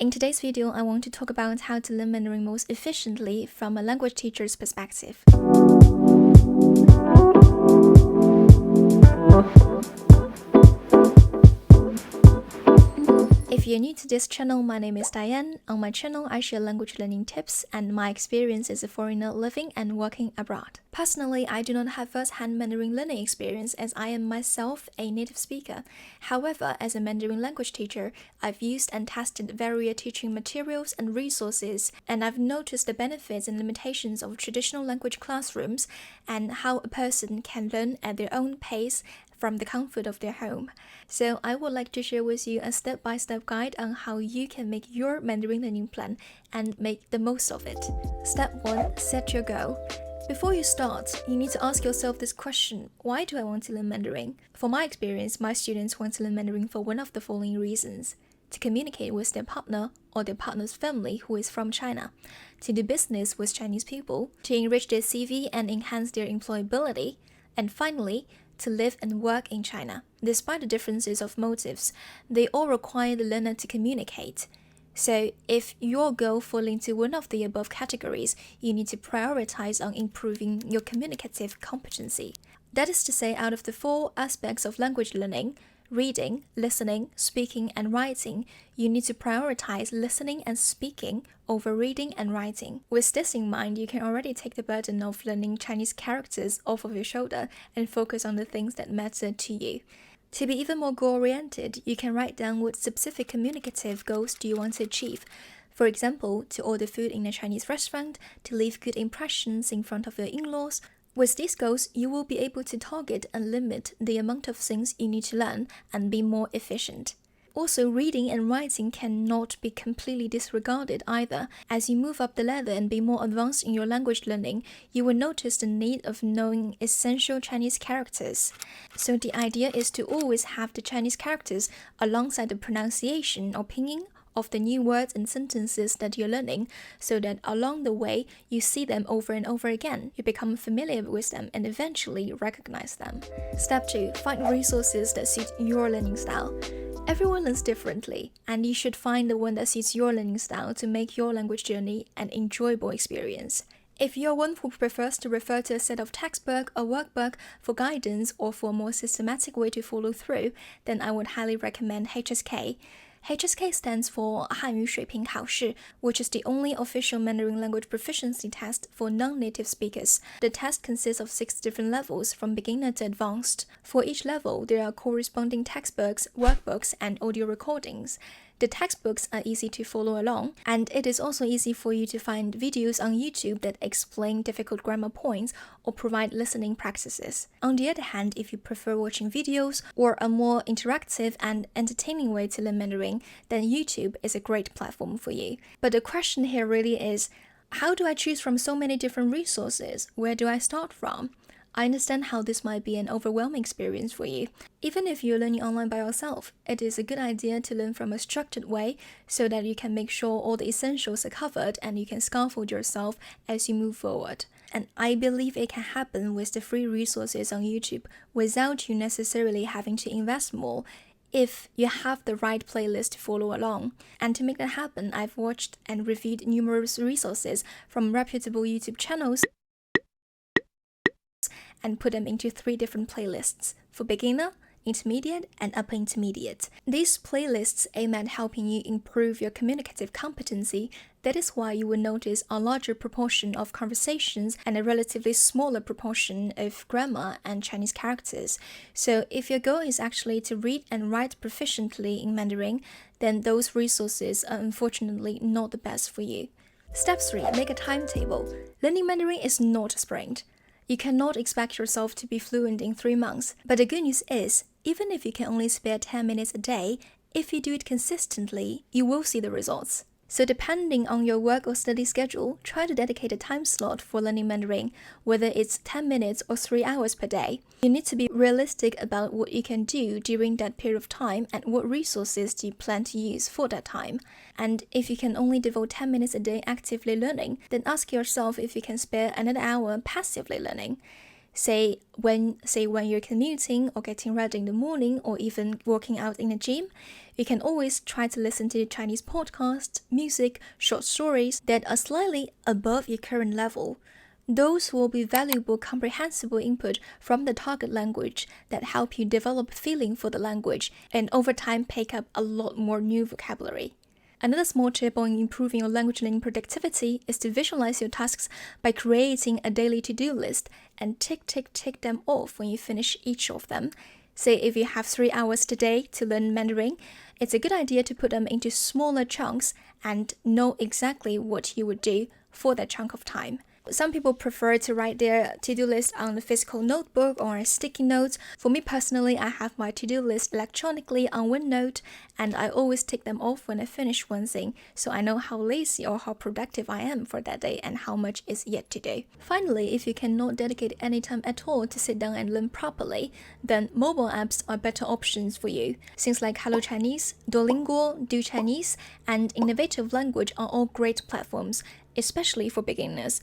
In today's video, I want to talk about how to learn Mandarin most efficiently from a language teacher's perspective. If you're new to this channel, my name is Diane. On my channel, I share language learning tips and my experience as a foreigner living and working abroad. Personally, I do not have first-hand Mandarin learning experience as I am myself a native speaker. However, as a Mandarin language teacher, I've used and tested various teaching materials and resources, and I've noticed the benefits and limitations of traditional language classrooms and how a person can learn at their own pace from the comfort of their home. So I would like to share with you a step-by-step guide on how you can make your Mandarin learning plan and make the most of it. Step 1. Set your goal. Before you start, you need to ask yourself this question: why do I want to learn Mandarin? For my experience, my students want to learn Mandarin for one of the following reasons: to communicate with their partner or their partner's family who is from China, to do business with Chinese people, to enrich their CV and enhance their employability, and finally, to live and work in China. Despite the differences of motives, they all require the learner to communicate. So if your goal falls into one of the above categories, you need to prioritize on improving your communicative competency. That is to say, out of the 4 aspects of language learning, reading, listening, speaking, and writing, you need to prioritize listening and speaking over reading and writing. With this in mind, you can already take the burden of learning Chinese characters off of your shoulder and focus on the things that matter to you. To be even more goal-oriented, you can write down what specific communicative goals do you want to achieve. For example, to order food in a Chinese restaurant, to leave good impressions in front of your in-laws. With these goals, you will be able to target and limit the amount of things you need to learn and be more efficient. Also, reading and writing cannot be completely disregarded either. As you move up the ladder and be more advanced in your language learning, you will notice the need of knowing essential Chinese characters. So the idea is to always have the Chinese characters alongside the pronunciation or pinyin of the new words and sentences that you're learning, so that along the way you see them over and over again, you become familiar with them and eventually recognize them. Step 2. Find resources that suit your learning style. Everyone learns differently, and you should find the one that suits your learning style to make your language journey an enjoyable experience. If you're one who prefers to refer to a set of textbook or workbook for guidance or for a more systematic way to follow through, then I would highly recommend HSK. HSK stands for 汉语水平考试, which is the only official Mandarin language proficiency test for non-native speakers. The test consists of 6 different levels from beginner to advanced. For each level, there are corresponding textbooks, workbooks, and audio recordings. The textbooks are easy to follow along, and it is also easy for you to find videos on YouTube that explain difficult grammar points or provide listening practices. On the other hand, if you prefer watching videos or a more interactive and entertaining way to learn Mandarin, then YouTube is a great platform for you. But the question here really is, how do I choose from so many different resources? Where do I start from? I understand how this might be an overwhelming experience for you. Even if you're learning online by yourself, it is a good idea to learn from a structured way so that you can make sure all the essentials are covered and you can scaffold yourself as you move forward. And I believe it can happen with the free resources on YouTube without you necessarily having to invest more if you have the right playlist to follow along. And to make that happen, I've watched and reviewed numerous resources from reputable YouTube channels and put them into 3 different playlists: for beginner, intermediate, and upper intermediate. These playlists aim at helping you improve your communicative competency. That is why you will notice a larger proportion of conversations and a relatively smaller proportion of grammar and Chinese characters. So if your goal is actually to read and write proficiently in Mandarin, then those resources are unfortunately not the best for you. Step 3. Make a timetable. Learning Mandarin is not a sprint. You cannot expect yourself to be fluent in 3 months, but the good news is, even if you can only spare 10 minutes a day, if you do it consistently, you will see the results. So depending on your work or study schedule, try to dedicate a time slot for learning Mandarin, whether it's 10 minutes or 3 hours per day. You need to be realistic about what you can do during that period of time and what resources do you plan to use for that time. And if you can only devote 10 minutes a day actively learning, then ask yourself if you can spare another hour passively learning. Say when you're commuting or getting ready in the morning or even working out in the gym, you can always try to listen to Chinese podcasts, music, short stories that are slightly above your current level. Those will be valuable, comprehensible input from the target language that help you develop feeling for the language and over time pick up a lot more new vocabulary. Another small tip on improving your language learning productivity is to visualize your tasks by creating a daily to-do list and tick them off when you finish each of them. Say if you have 3 hours today to learn Mandarin, it's a good idea to put them into smaller chunks and know exactly what you would do for that chunk of time. Some people prefer to write their to-do list on a physical notebook or a sticky note. For me personally, I have my to-do list electronically on OneNote, and I always tick them off when I finish one thing, so I know how lazy or how productive I am for that day and how much is yet to do. Finally, if you cannot dedicate any time at all to sit down and learn properly, then mobile apps are better options for you. Things like Hello Chinese, Duolingo, Do Chinese, and Innovative Language are all great platforms, especially for beginners.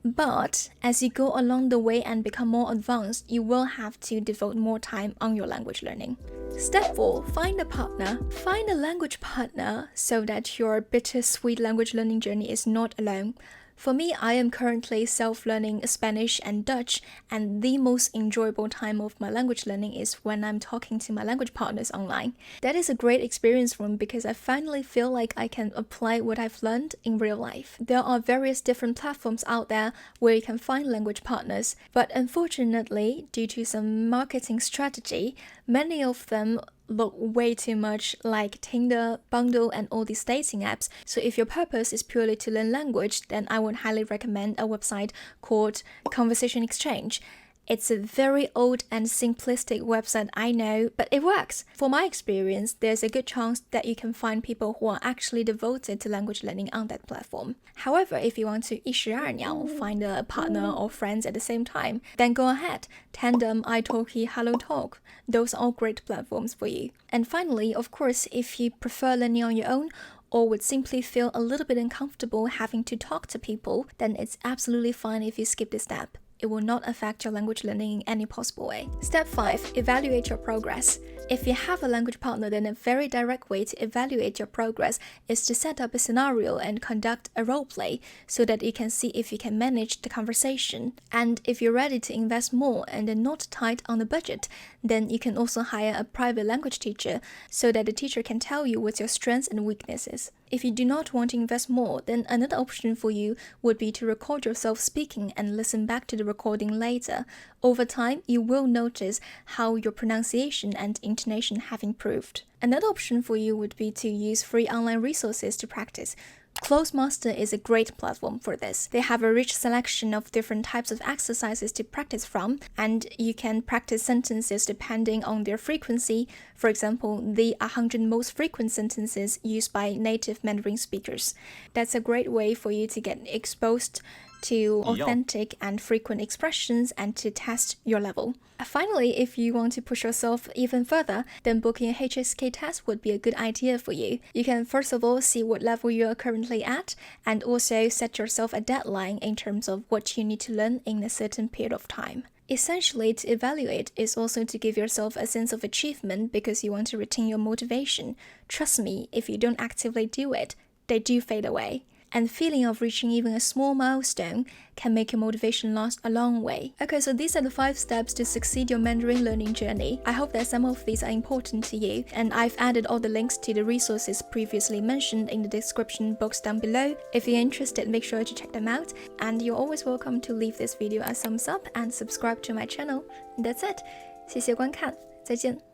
But as you go along the way and become more advanced, you will have to devote more time on your language learning. Step 4. Find a partner. Find a language partner so that your bittersweet language learning journey is not alone. For me, I am currently self-learning Spanish and Dutch, and the most enjoyable time of my language learning is when I'm talking to my language partners online. That is a great experience for me because I finally feel like I can apply what I've learned in real life. There are various different platforms out there where you can find language partners, but unfortunately, due to some marketing strategy, many of them look way too much like Tinder, Bumble, and all these dating apps. So if your purpose is purely to learn language, then I would highly recommend a website called Conversation Exchange. It's a very old and simplistic website, I know, but it works. For my experience, there's a good chance that you can find people who are actually devoted to language learning on that platform. However, if you want to 一石二鸟, find a partner or friends at the same time, then go ahead. Tandem, italki, HelloTalk, those are all great platforms for you. And finally, of course, if you prefer learning on your own, or would simply feel a little bit uncomfortable having to talk to people, then it's absolutely fine if you skip this step. It will not affect your language learning in any possible way. Step 5. Evaluate your progress. If you have a language partner, then a very direct way to evaluate your progress is to set up a scenario and conduct a role play so that you can see if you can manage the conversation. And if you're ready to invest more and are not tight on the budget, then you can also hire a private language teacher so that the teacher can tell you what's your strengths and weaknesses. If you do not want to invest more, then another option for you would be to record yourself speaking and listen back to the recording later. Over time, you will notice how your pronunciation and intonation have improved. Another option for you would be to use free online resources to practice. Closemaster is a great platform for this. They have a rich selection of different types of exercises to practice from, and you can practice sentences depending on their frequency. For example, the 100 most frequent sentences used by native Mandarin speakers. That's a great way for you to get exposed to authentic and frequent expressions and to test your level. Finally, if you want to push yourself even further, then booking a HSK test would be a good idea for you. You can first of all see what level you are currently at and also set yourself a deadline in terms of what you need to learn in a certain period of time. Essentially, to evaluate is also to give yourself a sense of achievement because you want to retain your motivation. Trust me, if you don't actively do it, they do fade away. And the feeling of reaching even a small milestone can make your motivation last a long way. Okay, so these are the 5 steps to succeed your Mandarin learning journey. I hope that some of these are important to you, and I've added all the links to the resources previously mentioned in the description box down below. If you're interested, make sure to check them out, and you're always welcome to leave this video a thumbs up and subscribe to my channel. That's it. 谢谢观看，再见。